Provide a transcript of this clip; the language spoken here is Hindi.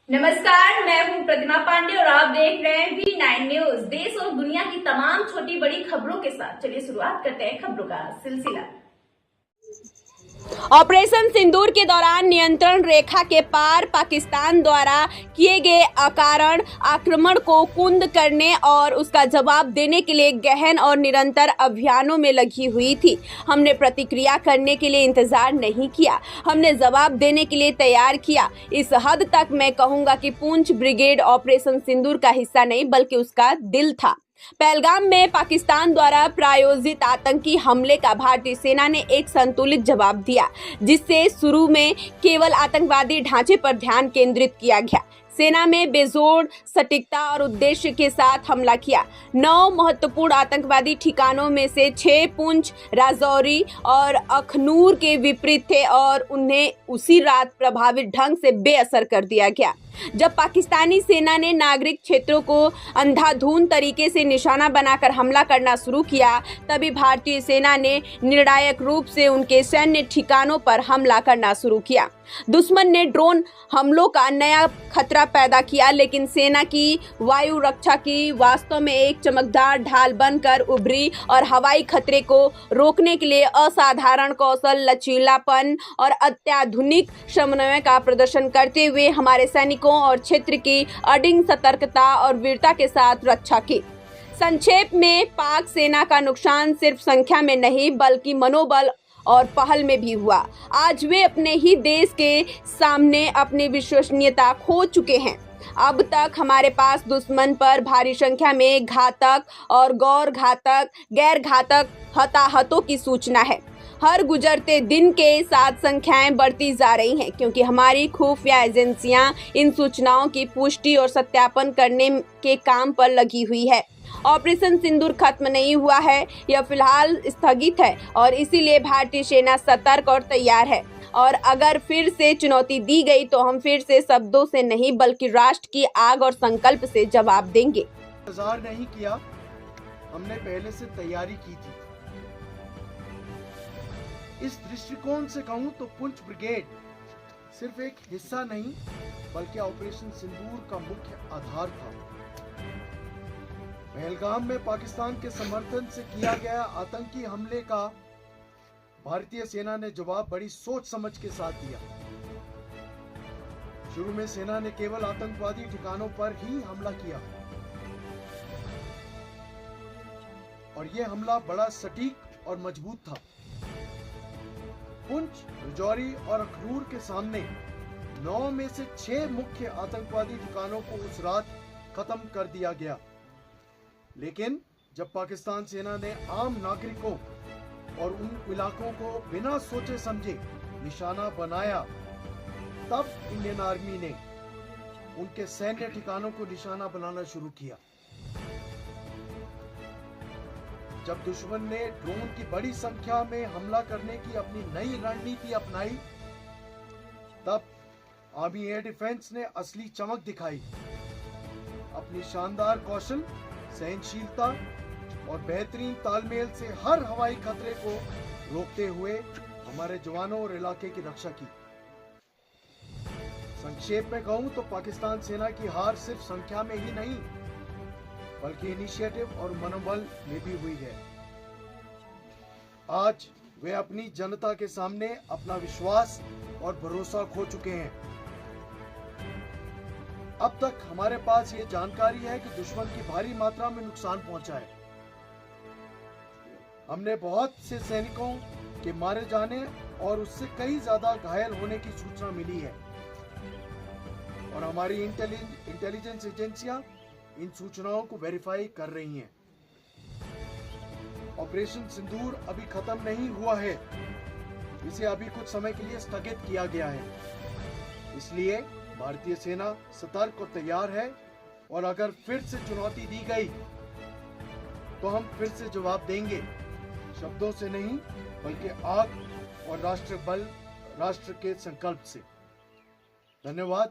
नमस्कार, मैं हूं प्रतिमा पांडे और आप देख रहे हैं V9 न्यूज। देश और दुनिया की तमाम छोटी बड़ी खबरों के साथ चलिए शुरुआत करते हैं खबरों का सिलसिला। ऑपरेशन सिंदूर के दौरान नियंत्रण रेखा के पार पाकिस्तान द्वारा किए गए अकारण आक्रमण को कुंद करने और उसका जवाब देने के लिए गहन और निरंतर अभियानों में लगी हुई थी। हमने प्रतिक्रिया करने के लिए इंतजार नहीं किया, हमने जवाब देने के लिए तैयार किया। इस हद तक मैं कहूंगा कि पुंछ ब्रिगेड ऑपरेशन सिंदूर का हिस्सा नहीं बल्कि उसका दिल था। पहलगाम में पाकिस्तान द्वारा प्रायोजित आतंकी हमले का भारतीय सेना ने एक संतुलित जवाब दिया, जिससे शुरू में केवल आतंकवादी ढांचे पर ध्यान केंद्रित किया गया। सेना में बेजोड़ सटीकता और उद्देश्य के साथ हमला किया। 9 महत्वपूर्ण आतंकवादी ठिकानों में से 6 पुंछ, राजौरी और अखनूर के विपरीत थे और उन्हें उसी रात प्रभावित ढंग से बेअसर कर दिया गया। जब पाकिस्तानी सेना ने नागरिक क्षेत्रों को अंधाधुंध तरीके से निशाना बनाकर हमला करना शुरू किया, तभी भारतीय सेना ने निर्णायक रूप से उनके सैन्य ठिकानों पर हमला करना शुरू किया। दुश्मन ने ड्रोन हमलों का नया खतरा पैदा किया, लेकिन सेना की वायु रक्षा की वास्तव में एक चमकदार ढाल बनकर उभरी और हवाई खतरे को रोकने के लिए असाधारण कौशल, लचीलापन और अत्याधुनिक समन्वय का प्रदर्शन करते हुए हमारे सैनिकों और क्षेत्र की अडिग सतर्कता और वीरता के साथ रक्षा की। संक्षेप में, पाक सेना का नुकसान सिर्फ संख्या में नहीं बल्कि मनोबल और पहल में भी हुआ। आज वे अपने ही देश के सामने अपनी विश्वसनीयता खो चुके हैं। अब तक हमारे पास दुश्मन पर भारी संख्या में घातक और गैर घातक हताहतों की सूचना है। हर गुजरते दिन के साथ संख्याएं बढ़ती जा रही हैं, क्योंकि हमारी खुफिया एजेंसियां इन सूचनाओं की पुष्टि और सत्यापन करने के काम पर लगी हुई है। ऑपरेशन सिंदूर खत्म नहीं हुआ है, यह फिलहाल स्थगित है और इसीलिए भारतीय सेना सतर्क और तैयार है। और अगर फिर से चुनौती दी गई तो हम फिर से शब्दों से नहीं बल्कि राष्ट्र की आग और संकल्प से जवाब देंगे। इंतजार नहीं किया, हमने पहले से तैयारी की थी। इस दृष्टिकोण से कहूं तो पुंछ ब्रिगेड सिर्फ एक हिस्सा नहीं बल्कि ऑपरेशन सिंदूर का मुख्य आधार था। पहलगाम में पाकिस्तान के समर्थन से किया गया आतंकी हमले का भारतीय सेना ने जवाब बड़ी सोच समझ के साथ दिया। शुरू में सेना ने केवल आतंकवादी ठिकानों पर ही हमला किया और यह हमला बड़ा सटीक और मजबूत था। पुंछ, राजौरी और अखनूर के सामने 9 में से 6 मुख्य आतंकवादी ठिकानों को उस रात खत्म कर दिया गया। लेकिन जब पाकिस्तान सेना ने आम नागरिकों और उन इलाकों को बिना सोचे समझे निशाना बनाया, तब इंडियन आर्मी ने उनके सैन्य ठिकानों को निशाना बनाना शुरू किया। जब दुश्मन ने ड्रोन की बड़ी संख्या में हमला करने की अपनी नई रणनीति अपनाई, तब आर्मी एयर डिफेंस ने असली चमक दिखाई। अपनी शानदार कौशल, सहनशीलता और बेहतरीन तालमेल से हर हवाई खतरे को रोकते हुए हमारे जवानों और इलाके की रक्षा की। संक्षेप में कहूं तो पाकिस्तान सेना की हार सिर्फ संख्या में ही नहीं बल्कि इनिशिएटिव और मनोबल में भी हुई है। आज वे अपनी जनता के सामने अपना विश्वास और भरोसा खो चुके हैं। अब तक हमारे पास ये जानकारी है कि दुश्मन की भारी मात्रा में नुकसान पहुंचा है। हमने बहुत से सैनिकों के मारे जाने और उससे कई ज्यादा घायल होने की सूचना मिली है और हमारी इंटेलिजेंस एजेंसियां इन सूचनाओं को वेरीफाई कर रही हैं। ऑपरेशन सिंदूर अभी खत्म नहीं हुआ है, इसे अभी कुछ समय के लिए स्थगित किया गया है। इसलिए भारतीय सेना सतर्क और तैयार है और अगर फिर से चुनौती दी गई तो हम फिर से जवाब देंगे, शब्दों से नहीं बल्कि आग और राष्ट्र के संकल्प से। धन्यवाद